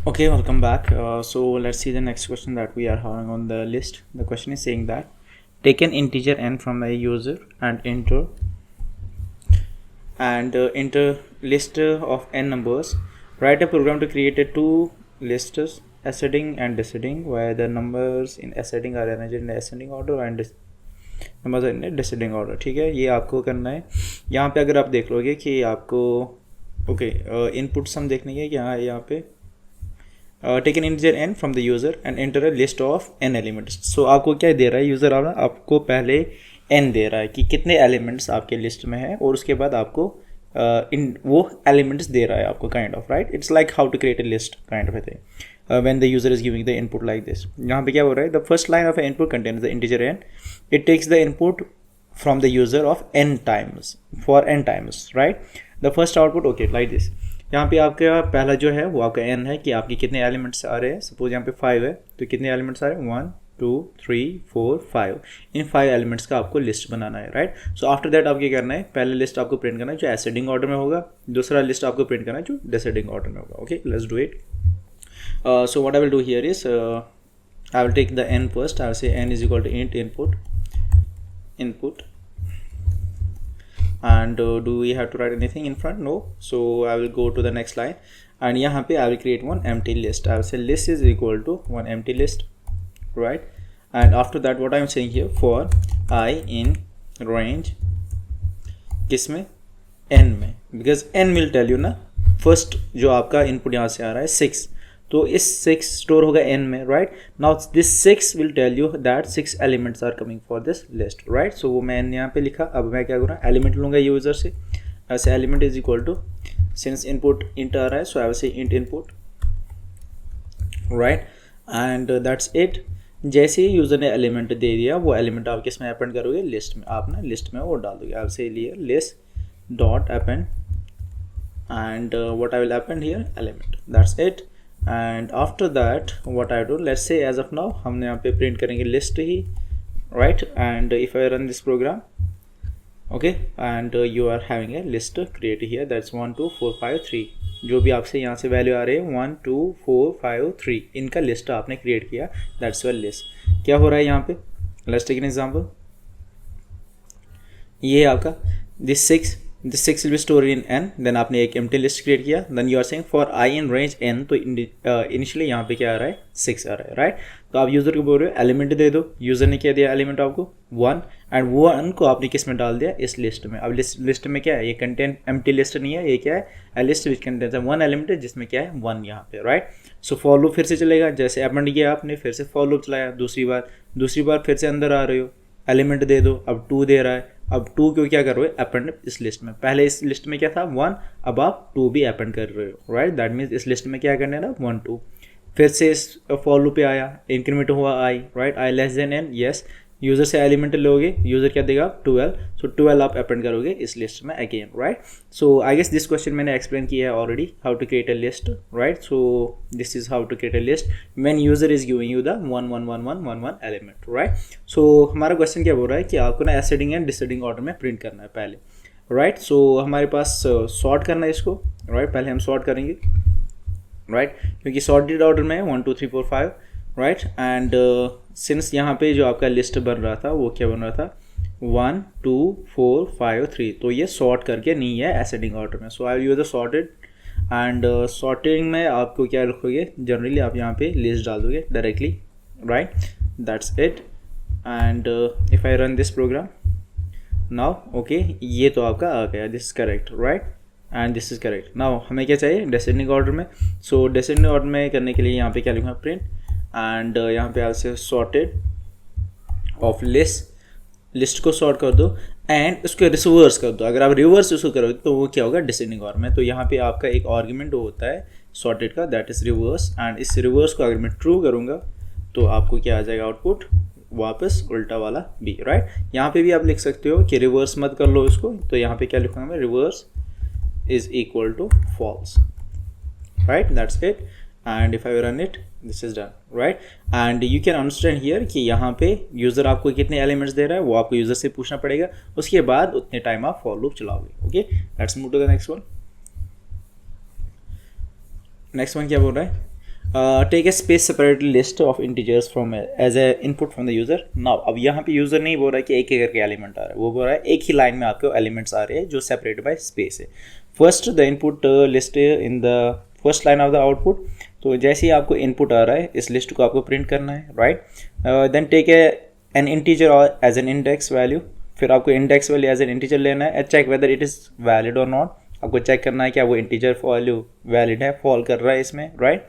Okay, welcome back. So let's see the next question that we are having on the list. The question is saying that take an integer n from a user and enter list of n numbers. Write a program to create a two lists, ascending and descending, where the numbers in ascending are arranged in ascending order and numbers are in descending order. ठीक है, ये आपको करना है. यहाँ पे अगर आप देख लोगे कि आपको इनपुट्स हम देखने के यहाँ पे take an integer n from the user and enter a list of n elements. So आपको क्या दे रहा है यूज़र, आपको पहले n दे रहा है कि कितने एलिमेंट्स आपके लिस्ट में है, और उसके बाद आपको इन वो एलिमेंट्स दे रहा है आपको, kind of right. It's like how to create a list kind of a thing when the user is giving the input like this. यहाँ पे क्या हो रहा है, the first line of input contains the integer n. It takes the input from the user of n times for n times, right. The first output okay like this. यहाँ पे आपका पहला जो है वो आपका n है कि आपके कितने एलिमेंट्स आ रहे हैं. सपोज यहाँ पे 5 है तो कितने एलिमेंट्स आ रहे हैं, 1 2 3 4 5. इन 5 एलिमेंट्स का आपको लिस्ट बनाना है, राइट. सो आफ्टर दैट आप क्या करना है, पहले लिस्ट आपको प्रिंट करना है जो एसेंडिंग ऑर्डर में होगा, दूसरा लिस्ट आपको प्रिंट करना है जो डिसेंडिंग ऑर्डर में होगा. Okay, let's do it. So what I will do here is I will take the n first. I will say n is equal to int input and do we have to write anything in front? No. So I will go to the next line and यहाँ पे I will create one empty list. I will say list is equal to one empty list, right. And after that what I am saying here, for I in range किस में, n में, because n will tell you ना first जो आपका input यहाँ से आ रहा है 6, तो इस 6 स्टोर होगा n में, right. Now this 6 will tell you that 6 elements are coming for this list, right. So वो मैं यहाँ पे लिखा. अब मैं क्या करूँगा, एलिमेंट लूँगा यूज़र से. ऐसे element is equal to, since input int आ रहा है so I will say int input, right. And that's it. जैसे ही यूज़र ने एलिमेंट दे दिया, वो एलिमेंट आप किस में अपेंड करोगे, लिस्ट में. आप ना लिस्ट में वो डाल दोगे. आई विल से लिए list dot append and what I will append here, element. That's it. And after that what I do, let's say as of now हमने यहाँ पे प्रिंट करेंगे list he, right. And if I run this program, okay, and you are having a list create here, that's 1 2 4 5 3. जो भी आपसे यहाँ से value आ रही है 1 2 4 5 3, इनका लिस्ट आपने क्रिएट किया, that's your list. क्या हो रहा है यहाँ पे, let's take an example. ये आपका this 6 will be stored in n. then आपने एक empty list क्रिएट किया. then you are saying for I in range n, तो इनिशियली यहाँ पे क्या आ रहा है, 6 आ रहा है, राइट. तो आप यूज़र को बोल रहे हो एलिमेंट दे दो. यूज़र ने क्या दिया एलिमेंट आपको 1, एंड वो 1 को आपने किस में डाल दिया, इस लिस्ट में. अब लिस्ट में क्या है, ये कंटेंट एम्प्टी लिस्ट नहीं है, ये क्या है, a list which contains one element है जिसमें क्या है 1 यहाँ पे, राइट. सो फॉर लूप फिर से चलेगा. जैसे अपेंड किया आपने, फिर से फॉर लूप चलाया दूसरी बार फिर से अंदर आ रहे हो, एलिमेंट दे दो. अब 2 दे रहा है. अब 2 क्यों क्या कर रहे हो, अपेंड इस लिस्ट में. पहले इस लिस्ट में क्या था 1, अब आप 2 भी अपेंड कर रहे हो, राइट. दैट मीन्स इस लिस्ट में क्या करना है ना 1 2. फिर से इस फॉर लूप पे आया, इंक्रीमेंट हुआ i, right. I less than n, yes. User से एलिमेंट लोगे, यूज़र क्या देगा 12, सो 12 आप अपेंड करोगे इस लिस्ट में again, right. So I guess this question मैंने एक्सप्लेन किया है already, how to create a list, right. So this is how to create a list when user is giving you the 1 1 1 1 1 1 element, right. So हमारा question क्या बोल रहा है कि आपको ना एसेंडिंग एंड डिसेंडिंग ऑर्डर में प्रिंट करना है पहले, राइट. सो हमारे पास सॉर्ट करना है इसको, राइट. पहले हम सॉर्ट करेंगे, राइट, क्योंकि सॉर्टेड ऑर्डर में 1 2 3 4 5, राइट. एंड सिंस यहाँ पे जो आपका लिस्ट बन रहा था वो क्या बन रहा था 1 2 4 5 3, तो ये सॉर्ट करके नहीं है एसेंडिंग ऑर्डर में. So I use the sorted. And sorting में आपको क्या रखोगे, जनरली आप यहाँ पे लिस्ट डाल दोगे directly, right. That's it. And if I run this program now, okay, ये तो आपका आ गया, this is correct, right. And this is correct. Now हमें क्या चाहिए डिसेंडिंग ऑर्डर में. सो डिसेंडिंग ऑर्डर में करने के लिए यहाँ पे क्या लिखूँगा, प्रिंट. एंड यहाँ पे आपसे सॉर्टेड ऑफ लिस्ट को सॉर्ट कर दो एंड उसको रिवर्स कर दो. अगर आप रिवर्स उसको करोगे तो वो क्या होगा डिसेंडिंग ऑर्डर में. तो यहाँ पे आपका एक आर्ग्यूमेंट होता है सॉर्टेड का, दैट इज रिवर्स. एंड इस रिवर्स को अगर मैं ट्रू करूँगा तो आपको क्या आ जाएगा आउटपुट, वापस उल्टा वाला बी, राइट. यहाँ पे भी आप लिख सकते हो कि रिवर्स मत कर लो इसको. तो यहाँ पे क्या लिखूँगा मैं, reverse is equal to false, right. That's it. And if I run it, this is done, right. And you can understand here कि यहाँ पे यूज़र आपको कितने एलिमेंट्स दे रहा है वो आपको यूज़र से पूछना पड़ेगा. उसके बाद उतने टाइम आप फॉर लूप चलाओगे. Okay, let's move to the next one. Next one क्या बोल रहा है, take a space separate list of integers from as a input from the user now. अब यहाँ पे यूज़र नहीं बोल रहा है कि एक एक करके एलिमेंट आ रहा है, वो बोल रहा है एक ही लाइन में आपके एलिमेंट्स आ रहे हैं जो सेपरेटेड बाय स्पेस है। First the input list in the first line of the output. तो जैसे ही आपको इनपुट आ रहा है इस लिस्ट को आपको प्रिंट करना है, right. Then take an integer और एज एन इंडेक्स वैल्यू। फिर आपको index value as an integer लेना है, check whether it is valid or not. आपको चेक करना है क्या वो इंटीजर वैल्यू वैलिड है, फॉल कर रहा है इसमें, right.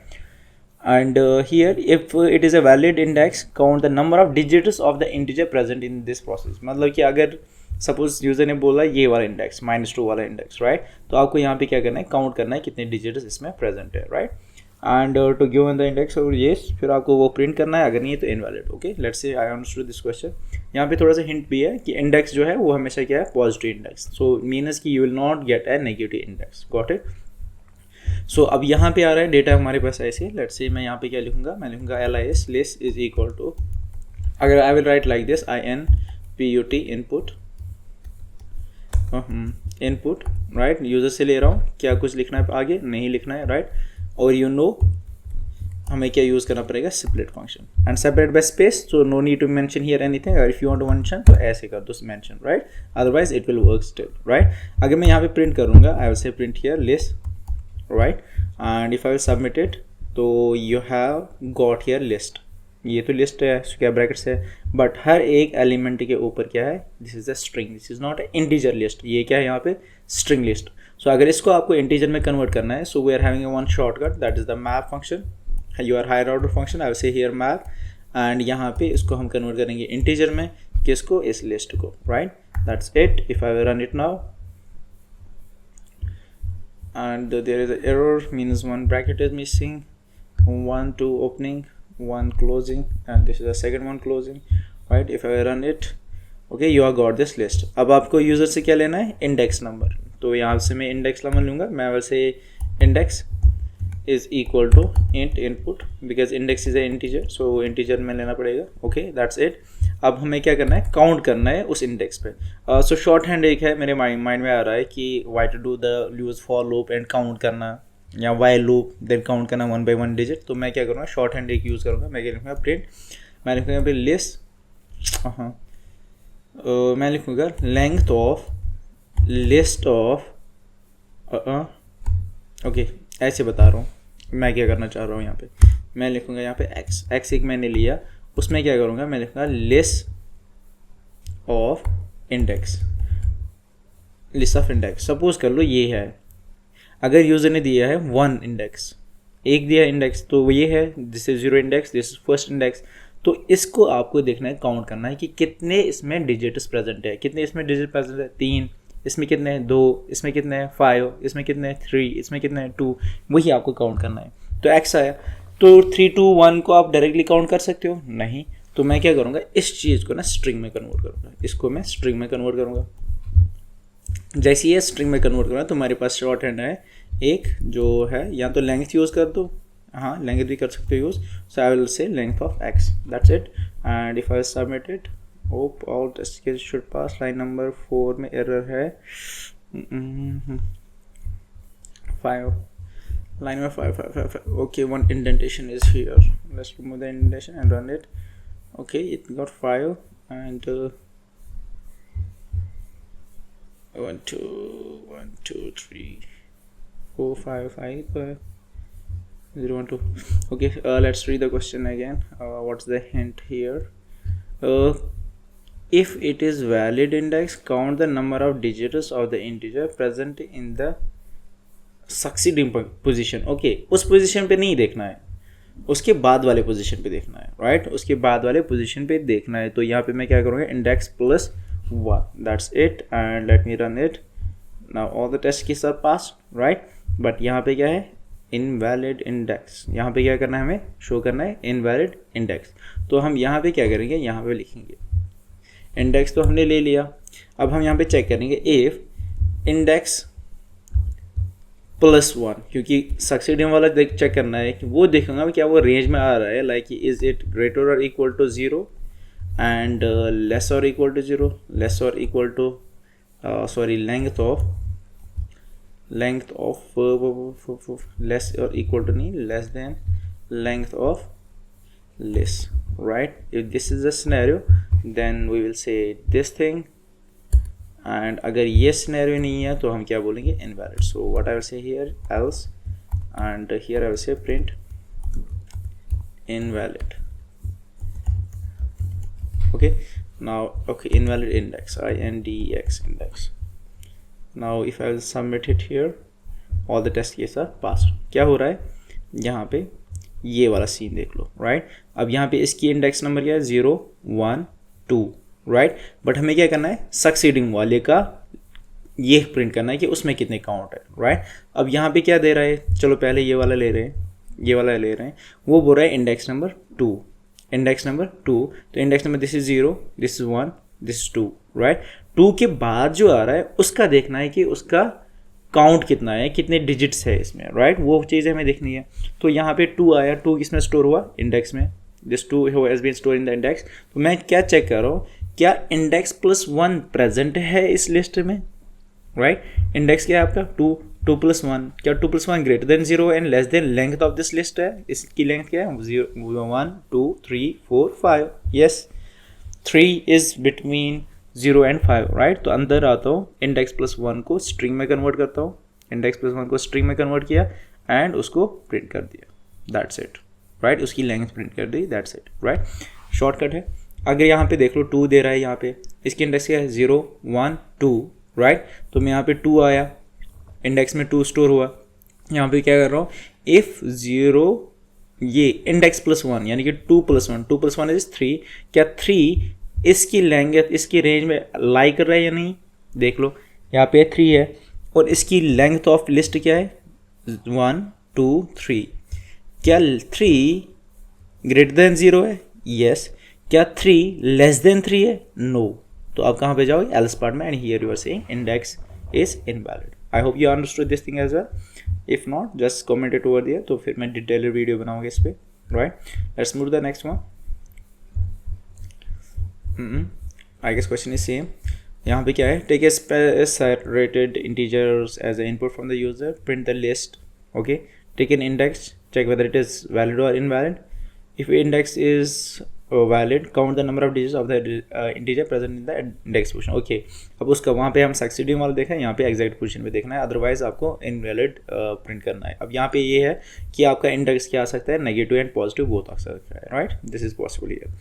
And here if it is a valid index, count the number of digits of the integer present in this process। मतलब कि अगर सपोज यूज़र ने बोला ये वाला इंडेक्स -2 वाला इंडेक्स, राइट, तो आपको यहाँ पे क्या करना है, काउंट करना है कितने डिजिट्स इसमें प्रेजेंट है, right. And to given the index और येस, फिर आपको वो प्रिंट करना है, अगर नहीं है तो invalid. Okay, let's say I understood this question. यहाँ पे थोड़ा सा हिंट भी है कि इंडेक्स जो है वो हमेशा क्या है, पॉजिटिव इंडेक्स। सो मीन्स कि you will not get a negative index, got it. So अब यहाँ पे आ रहा है डेटा हमारे पास ऐसे, लेट्स से मैं यहाँ पे क्या लिखूंगा, मैं लिखूंगा lis list is equal to, अगर I will write like this input input input, right, user से ले रहा हूँ, क्या कुछ लिखना है आगे, नहीं लिखना है, राइट। और यू नो हमें क्या यूज़ करना पड़ेगा, separate function and separate by space. So no need to mention here anything. अगर if you want to mention तो ऐसे कर दो mention, right, otherwise it will work still, right. अगर मैं यहाँ पे प्रिंट करूँगा, I will say print here list, right, and if I will submit it, तो you have got here list। ये तो लिस्ट है, स्क्वायर ब्रैकेट्स है, बट हर एक एलिमेंट के ऊपर क्या है, this is a string, this is not a integer list, ये क्या है यहाँ पे, स्ट्रिंग लिस्ट। सो अगर इसको आपको इंटीजर में कन्वर्ट करना है, so we are having one shortcut, that is the map function, your higher order function, I will say here map, and यहाँ पे इसको हम कन्वर्ट करेंगे इंटीजर में, किसको, इस लिस्ट को, right, that's it. If I will run it now and there is an error, means one bracket is missing, 1 2 opening, 1 closing, and this is the second one closing, right। if I run it, okay, you have got this list। अब आपको user से क्या लेना है, index number. तो यहाँ से मैं इंडेक्स नंबर लूँगा, मैं वैसे index is equal to int input, because index is a integer, so integer में लेना पड़ेगा। Okay, that's it. अब हमें क्या करना है, काउंट करना है उस इंडेक्स पे। सो शॉर्ट हैंड एक है मेरे माइंड में आ रहा है कि why to do the use for loop and count करना, या वाई लूप देन काउंट करना 1 by 1 डिजिट। तो मैं क्या करूँगा, शॉर्ट हैंड एक यूज़ करूँगा, मैं क्या लिखूँगा, प्रिंट, मैं लिखूँगा फिर लिस्ट, मैं लिखूँगा length of list of, okay, ऐसे बता रहा हूँ मैं क्या करना चाह रहा हूँ। यहाँ पे मैं लिखूँगा यहाँ पे x एक मैंने लिया, उसमें क्या करूँगा, मैं लिखूँगा list of index, list of index. Suppose कर लो ये है, अगर यूज़र ने दिया है 1 इंडेक्स, एक दिया इंडेक्स, तो वो ये है, this is 0 index, this is first index. तो इसको आपको देखना है, काउंट करना है कि कितने इसमें डिजिट्स प्रेजेंट है, कितने इसमें डिजिट प्रेजेंट है, 3, इसमें कितने हैं 2, इसमें कितने हैं 5, इसमें कितने हैं 3, इसमें कितने हैं 2, वही आपको काउंट करना है। तो x आया, तो 3 2 1 को आप डायरेक्टली काउंट कर सकते हो, नहीं, तो मैं क्या करूँगा, इस चीज़ को ना स्ट्रिंग में कन्वर्ट करूँगा, इसको मैं स्ट्रिंग में कन्वर्ट करूँगा। जैसे ये स्ट्रिंग में कन्वर्ट करूँगा तो हमारे पास शॉर्ट हैंड है एक जो है, या तो लेंथ यूज़ कर दो, हाँ लेंथ भी कर सकते हो use. So I will say length of x, that's it. And if I submit it, hope all test case should pass. Line number 4 में एरर है, 5, line number 5. Okay, one indentation is here, let's remove the indentation and run it. Okay, it got 5 and 1 2 3 4 5 5 0 1 2. Okay, let's read the question again. What's the hint here? If it is valid index, count the number of digits of the integer present in the succeeding position. Okay, उस position पे नहीं देखना है, उसके बाद वाले position पे देखना है, राइट, उसके बाद वाले पोजीशन पे देखना है। तो यहाँ पे मैं क्या करूँगा, index plus 1, that's it. And let me run it now, all the test cases are pass, right, but यहाँ पे क्या है, इनवैलिड इंडेक्स। यहाँ पे क्या करना है, हमें शो करना है इनवैलिड इंडेक्स। तो हम यहाँ पे क्या करेंगे, यहाँ पे लिखेंगे इंडेक्स तो हमने ले लिया, अब हम यहाँ पे चेक करेंगे इफ इंडेक्स +1, क्योंकि सक्सीडिंग वाला चेक करना है कि वो देखूंगा क्या वो रेंज में आ रहा है, लाइक इज इट ग्रेटर और equal to 0 and less or equal to 0, less or equal to sorry length of less or equal to नहीं, less than length of list, right? If this is the scenario, then we will say this thing, and अगर ये scenario नहीं है तो हम क्या बोलेंगे, invalid. So what I will say here, else, and here I will say print invalid. Okay, now okay, invalid index, index index. Now if I will submit it here, all the test cases are passed. क्या हो रहा है यहाँ पे, ये वाला scene देख लो, right? अब यहाँ पे इसकी इंडेक्स नंबर क्या है, 0 1 2, राइट? बट हमें क्या करना है, सक्सीडिंग वाले का ये प्रिंट करना है कि उसमें कितने काउंट है, राइट? अब यहाँ पे क्या दे रहा है, चलो पहले ये वाला ले रहे हैं, ये वाला ले रहे हैं, वो बोल रहा है इंडेक्स नंबर 2, इंडेक्स नंबर 2, तो index number this is 0, this is 1, this is 2, right? 2 के बाद जो आ रहा है उसका देखना है कि उसका काउंट कितना है, कितने डिजिट्स है इसमें, राइट? वो चीज़ हमें देखनी है. तो यहाँ पे 2 आया, 2 किसमें स्टोर हुआ, इंडेक्स में. This 2 has been store in the index. तो मैं क्या चेक कर रहा हूँ, क्या इंडेक्स +1 प्रेजेंट है इस लिस्ट में, राइट? इंडेक्स क्या है आपका 2, 2 + 1, क्या 2 + 1 greater than 0 and less than length of this list है. इसकी लेंथ क्या है, 1 2 3 4 5. Yes, 3 is between 0 and 5, right? तो अंदर आता हूँ, इंडेक्स +1 को स्ट्रिंग में कन्वर्ट करता हूँ, इंडेक्स +1 को स्ट्रिंग में कन्वर्ट किया एंड उसको प्रिंट कर दिया, दैट्स इट, राइट? उसकी लेंथ प्रिंट कर दी, दैट्स इट, राइट? शॉर्टकट है. अगर यहाँ पे देख लो 2 दे रहा है, यहाँ पे इसकी इंडेक्स क्या है, 0 1 2, राइट? तो मैं यहाँ पे 2 आया, इंडेक्स में 2 स्टोर हुआ. यहाँ पे क्या कर रहा हूँ, इफ़ 0 ये इंडेक्स +1 यानी कि 2 + 1, 2 + 1 इज 3, क्या 3 इसकी लेंथ इसकी रेंज में लाई कर रहा है या नहीं, देख लो यहाँ पे 3 है और इसकी लेंथ ऑफ लिस्ट क्या है, 1 2 3. क्या 3 ग्रेटर देन 0 है, यस. क्या 3 लेस देन 3 है, नो. तो आप कहाँ पे जाओगे, एल्स पार्ट में, and here you are saying index is invalid. I hope you understood this thing as well. If not just comment it over there, तो फिर मैं डिटेल्ड वीडियो बनाऊंगा इस पे, right? Let's move the next one. I guess question is same. यहाँ पे क्या है, take a separated integers as an input from the user, print the list, okay? Take an index, check whether it is valid or invalid. If index is valid, count the number of digits of the integer present in the index position. Okay, अब उसका वहाँ पे हम succeeding वाला देखा है, यहाँ पे exact position पे देखना है, अदरवाइज आपको invalid प्रिंट करना है. अब यहाँ पे ये है कि आपका इंडेक्स क्या आ सकता है, नेगेटिव एंड पॉजिटिव बोथ आ सकता है, right? This is possible here.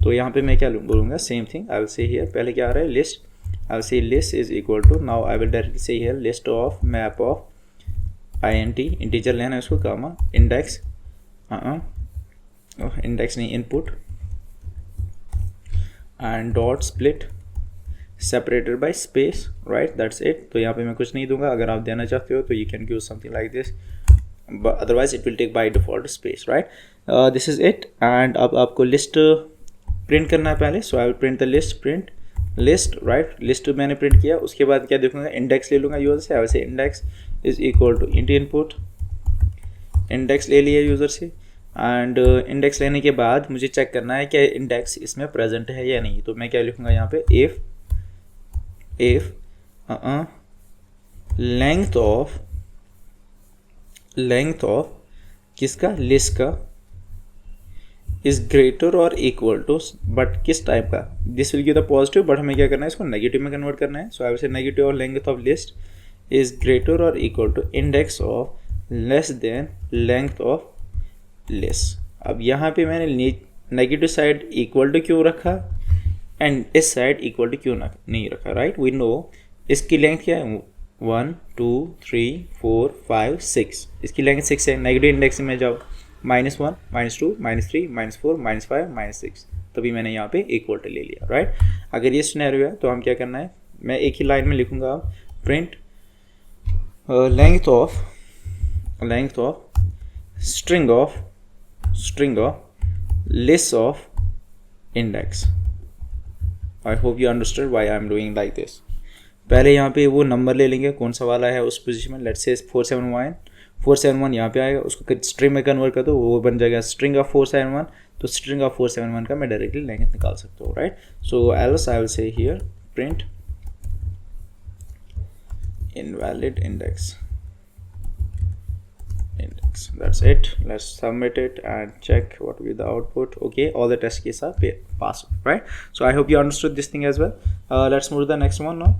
तो यहाँ पे मैं क्या बोलूँगा, same thing I will say here. पहले क्या आ रहा है, list. I will say list is equal to, now I will directly say here list of map of int, integer लेना है उसको, कामा इंडेक्स, इंडेक्स नहीं, input, and dot split separated by space, right? That's it. तो यहाँ पे मैं कुछ नहीं दूंगा. अगर आप देना चाहते हो तो you can use something like this, but otherwise it will take by default space, right? This is it. and अब आपको list print करना है पहले. so I will print the list, print list, right? list मैंने print किया, उसके बाद क्या देखूंगा, index ले लूँगा यूजर से. I will say index is equal to int input, index ले लिया यूजर से, एंड इंडेक्स लेने के बाद मुझे चेक करना है कि इंडेक्स इसमें प्रेजेंट है या नहीं. तो मैं क्या लिखूँगा यहाँ पे, इफ लेंथ ऑफ किसका, लिस्ट का, इज ग्रेटर और इक्वल टू, बट किस टाइप का, this will give the positive, but हमें क्या करना है, इसको नेगेटिव में कन्वर्ट करना है. So I will say negative of length of list is greater और equal to index of less than length of list. अब यहाँ पे मैंने नेगेटिव साइड इक्वल टू क्यों रखा एंड इस साइड इक्वल टू क्यों नहीं रखा, राइट? वी नो इसकी लेंथ क्या है, 1 2 3 4 5 6, इसकी लेंथ 6 है. नेगेटिव इंडेक्स में जाओ, -1 -2 -3 -4 -5 -6, तभी मैंने यहाँ पे इक्वल टू ले लिया, राइट? अगर ये सिनेरियो है तो हम क्या करना है, मैं एक ही लाइन में लिखूँगा, print length of string of list of index. I hope you understood why I am doing like this. पहले यहाँ पे वो नंबर ले लेंगे, कौन सा वाला है उस पोजीशन में. लेट्स से 471 यहाँ पे आएगा, उसको स्ट्रिंग में कन्वर्ट कर दो, वो बन जाएगा स्ट्रिंग ऑफ 471. तो स्ट्रिंग ऑफ 471 का मैं डायरेक्टली लेंथ निकाल सकता हूँ, right? So else I will say here print invalid index. index. That's it. Let's submit it and check what will be the output. Okay, all the test cases are passed, right? So I hope you understood this thing as well. Let's move to the next one now.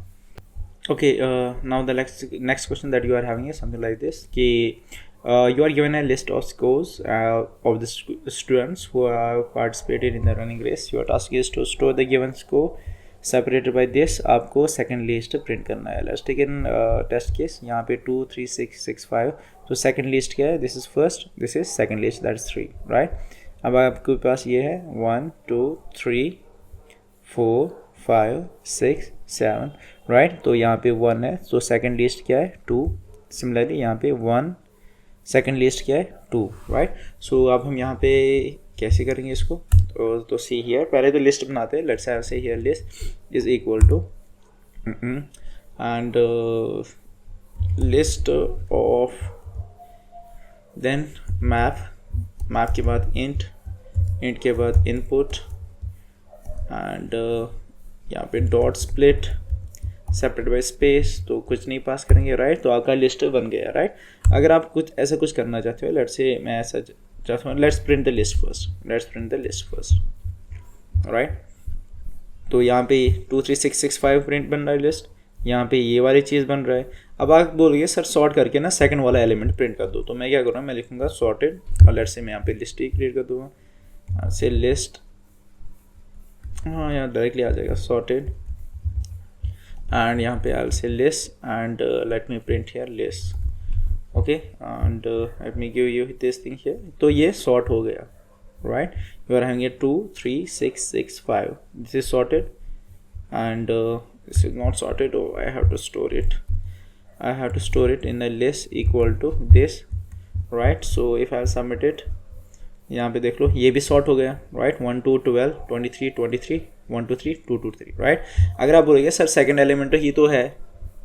Okay, now the next question that you are having is something like this. You are given a list of scores of the students who have participated in the running race. Your task is to store the given score separated by this. आपको second list print करना है. Let's take in test case. यहाँ पे 2, 3, 6, 6, 5. तो second list क्या है? This is first. This is second list. That's 3, right? अब आपके पास ये है 1, 2, 3, 4, 5, 6, 7, राइट. तो यहाँ पे 1 है. तो सेकंड लिस्ट क्या है? 2. सिमिलरली यहाँ पे 1. सेकंड लिस्ट क्या है? 2, राइट. सो अब हम यहाँ पे कैसे करेंगे इसको? तो सी हियर, पहले तो लिस्ट बनाते हैं. Let's say here list is equal to and list of, then map के बाद इंट के बाद इनपुट एंड यहाँ पे dot split separate by space. तो कुछ नहीं पास करेंगे, राइट. तो आपका लिस्ट बन गया, राइट. अगर आप कुछ ऐसा कुछ करना चाहते हो, लेट्स से मैं ऐसा चाहता हूँ, let's print the list first, right. तो यहाँ पे 2, 3, 6, 6, 5 प्रिंट बन रहा है लिस्ट. यहाँ पे ये वाली चीज़ बन रहा है. अब आप बोलोगे सर सॉर्ट करके ना सेकंड वाला एलिमेंट प्रिंट कर दो. तो मैं क्या करूँगा, मैं लिखूँगा सॉर्टेड और लेट्स से मैं यहाँ पे लिस्ट ही क्रिएट कर दूँगा. से लिस्ट, हाँ यहाँ डायरेक्टली आ जाएगा सॉर्टेड एंड यहाँ पे I will say list and let me print here list. Okay and let me give you this thing here. तो ये सॉर्ट हो गया, right. You are having 2, 3, 6, 6, 5. This is sorted and this is not sorted. Oh, I have to store it in a list equal to this, right. So if I submit it, यहाँ पे देख लो ये भी sort हो गया, right. 1, 2, 12, 23, 23, 1, 2, 3, 2, 2, 3, right. अगर आप बोलोगे सर सेकंड एलिमेंट ही तो है,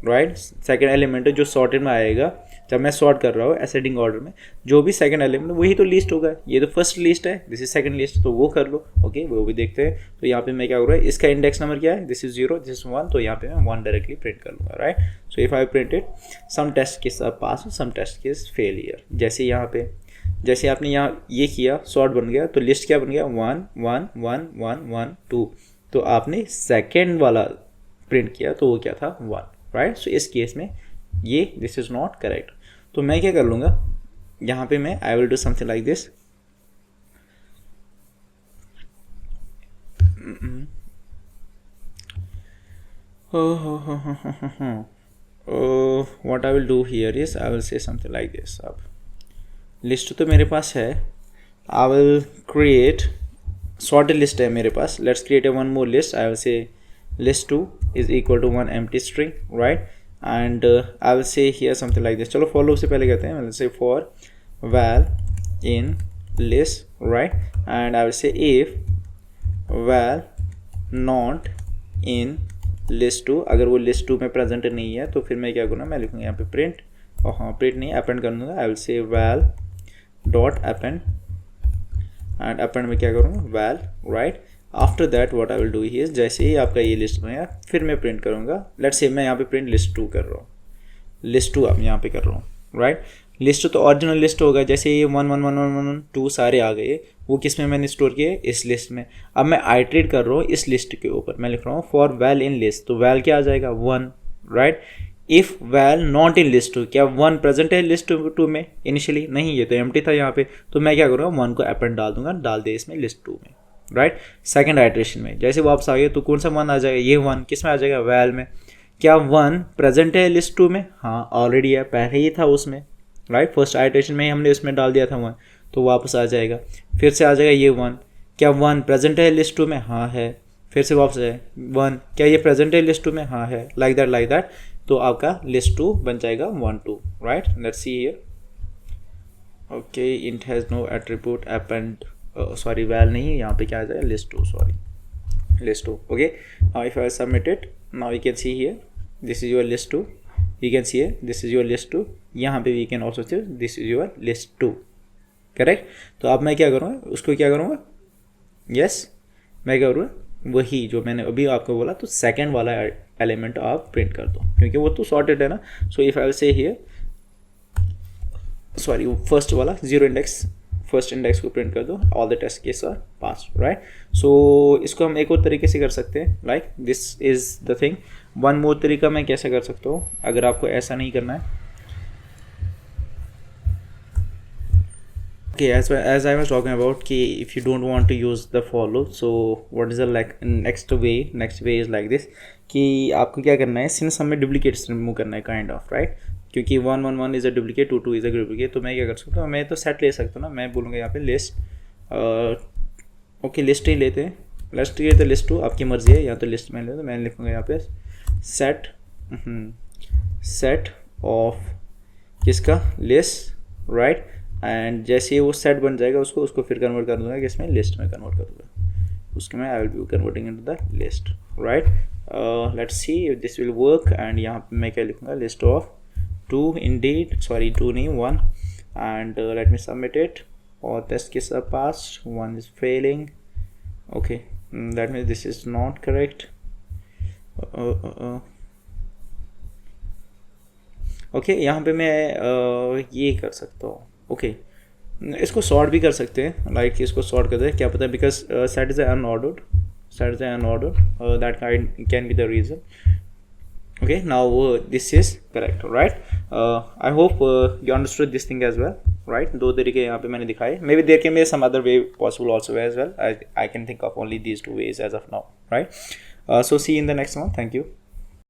राइट. सेकंड एलिमेंट जो सॉर्टेड में आएगा जब मैं सॉर्ट कर रहा हूँ असेंडिंग ऑर्डर में, जो भी सेकंड एलिमेंट वही तो लिस्ट होगा. ये तो फर्स्ट लिस्ट है, दिस इज सेकंड लिस्ट, तो वो कर लो. ओके वो भी देखते हैं. तो यहाँ पे मैं क्या कर रहा हूँ, इसका इंडेक्स नंबर क्या है? This is 0, this is 1. तो यहाँ पे मैं 1 डायरेक्टली प्रिंट कर लूँगा, right. So if I print it, some test case pass, some test case failure. जैसे आपने यहाँ ये किया, सॉर्ट बन गया, तो लिस्ट क्या बन गया? 1, 1, 1, 1, 1, 2. तो आपने सेकेंड वाला प्रिंट किया तो वो क्या था? 1, राइट. सो इस केस में ये दिस इज नॉट करेक्ट. तो मैं क्या कर लूँगा, यहाँ पे मैं I will do something like this. What I will do here is I will say something like this. अब लिस्ट तो मेरे पास है, I will create sorted list है मेरे पास. Let's create a one more list. I will say list 2 is equal to 1 empty string, right. And I will say here something like this. चलो for loop से पहले कहते हैं. Let's say for val in list, right. And I will say if val not in list 2, अगर वो list 2 में present नहीं है तो फिर मैं क्या करूँगा, मैं लिखूँगा यहाँ पे print, और हाँ print नहीं append कर दूँगा. I will say val dot append and append में क्या करूँगा, val, right. After that what I will do he is, जैसे ही आपका ये लिस्ट बनेगा फिर मैं प्रिंट करूँगा. लेट्स से मैं यहाँ पे प्रिंट लिस्ट 2 कर रहा हूँ, लिस्ट 2 अब यहाँ पे कर रहा हूँ, राइट. लिस्ट तो ओरिजिनल लिस्ट होगा. जैसे ये 1, 1, 1, 1, 1, 2 सारे आ गए, वो किस में मैंने स्टोर किए? इस लिस्ट में. अब मैं आइटरेट कर रहा हूँ इस लिस्ट के ऊपर. मैं लिख रहा हूँ फॉर वैल इन लिस्ट, तो वैल क्या आ जाएगा? 1, right. If val not in list 2, क्या 1 प्रेजेंट है लिस्ट 2 में? इनिशियली नहीं, ये तो एम्प्टी था यहाँ पे. तो मैं क्या करूँगा, 1 को अपेंड डाल दूंगा, डाल दे इसमें लिस्ट 2 में, राइट. सेकंड आइटरेशन में जैसे वापस आ गए तो कौन सा 1 आ जाएगा? ये 1 किस में आ जाएगा? वैल में. क्या 1 प्रेजेंट है लिस्ट 2 में? हाँ ऑलरेडी है, पहले ही था उसमें, राइट. फर्स्ट आइटरेशन में ही हमने उसमें डाल दिया था 1, तो वापस आ जाएगा. फिर से आ जाएगा ये 1. क्या 1 प्रेजेंट है लिस्ट 2 में? हाँ है. फिर से वापस है 1. क्या ये प्रेजेंट है लिस्ट 2 में? हाँ है. Like that. तो आपका लिस्ट 2 बन जाएगा 1, 2, right. Let's see here. Okay int has no attribute append, sorry val नहीं, यहाँ पे क्या आ जाएगा? List 2, sorry list 2. Okay, now if I submit it, now you can see here this is your list 2. You can see here this is your list 2. यहाँ पे we can also see this is your list 2. Correct. तो अब मैं क्या करूँगा, उसको क्या करूँगा, यस मैं क्या करूँगा, वही जो मैंने अभी आपको बोला, तो सेकंड वाला एलिमेंट आप प्रिंट कर दो क्योंकि वो तो सॉर्टेड है ना. So if I will say here sorry first वाला जीरो इंडेक्स, फर्स्ट इंडेक्स को प्रिंट कर दो, all the test case are pass, right. So इसको हम एक और तरीके से कर सकते हैं, like this is the thing. One more तरीका मैं कैसे कर सकता हूँ, अगर आपको ऐसा नहीं करना है। Okay, as I was talking about कि if you don't want to use the follow, so what is the like next way is like this कि आपको क्या करना है, सिंस हमें डुप्लीकेट्स रिमूव करना है काइंड ऑफ, राइट, क्योंकि 1 is a duplicate, 2 is a duplicate. तो मैं क्या कर सकता हूँ, मैं तो सेट ले सकता हूँ ना, मैं बोलूँगा यहाँ पे लिस्ट, ओके लिस्ट ही लेते हैं, लिस्ट ये तो लिस्ट 2 आपकी मर्जी है, या तो लिस्ट में ले, तो मैं लिखूँगा यहाँ पे सेट सेट ऑफ किसका, लिस्ट, राइट। एंड जैसे ही वो सेट बन जाएगा उसको फिर कन्वर्ट कर दूंगा कि इसमें लिस्ट में कन्वर्ट कर दूंगा, उसके में I will be converting into the list, right. Let's see if this will work. And यहाँ पे मैं क्या लिखूँगा, लिस्ट ऑफ 2 इंडीड, सॉरी 2 नहीं 1, and let me submit it, और test case are passed, 1 is failing, okay that means this is not correct, okay यहाँ पे मैं ये कर सकता हूँ, ओके इसको सॉर्ट भी कर सकते हैं, लाइक इसको सॉर्ट करते हैं, क्या पता है, because set is unordered, that can be the reason, okay now this is correct, right. I hope you understood this thing as well, right. 2 तरीके यहाँ पे मैंने दिखाए, maybe there can be some other way possible also as well, I can think of only these 2 ways as of now, right. So see you in the next one, thank you.